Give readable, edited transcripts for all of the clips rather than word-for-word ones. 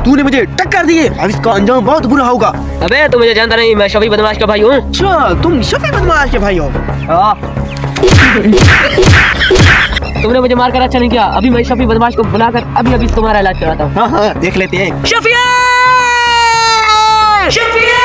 तूने मुझे टक्कर दी है, अब इसका अंजाम बहुत बुरा होगा। अबे तू मुझे जानता नहीं, मैं शफी बदमाश का भाई हूँ। अच्छा तुम शफी बदमाश के भाई हो? तुमने मुझे मारकर अच्छा नहीं किया। अभी मैं शफी बदमाश को बुलाकर अभी तुम्हारा इलाज कराता हूँ। हाँ हाँ देख लेते हैं। शफिया! शफिया!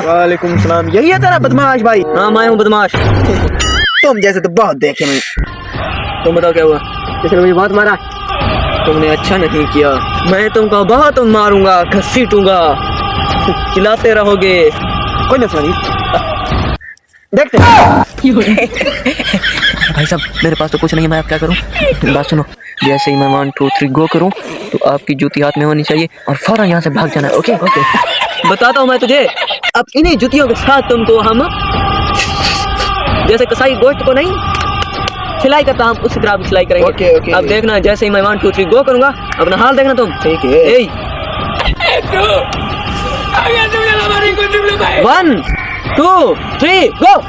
वालेकुम सलाम। यही है तेरा बदमाश भाई? हाँ मैं हूँ बदमाश। तुम जैसे तो बहुत देखे मैं। तुम बताओ क्या हुआ? किसने मुझे बहुत मारा? तुमने अच्छा नहीं किया। मैं तुमको बहुत मारूंगा, घसीटूंगा, चिल्लाते रहोगे। कोई मसला नहीं, देखते भाई साहब मेरे पास तो कुछ नहीं है, मैं अब क्या करूँ? बात सुनो, जैसे ही मैं 1 2 3 गो करूँ तो आपकी जूती हाथ में होनी चाहिए और फौरन यहाँ से भाग जाना है। ओके ओके बताता हूँ मैं तुझे। अब इन्हीं जूतियों के साथ तुमको हम जैसे कसाई गोश्त को नहीं सिलाई करता, हम उसी तरह सिलाई करेंगे। Okay okay. अब देखना, जैसे ही मैं 1 2 3 गो करूँगा अपना हाल देखना तुम। ठीक है। 1 2 3 गो।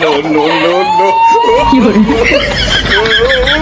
No, no, no, no.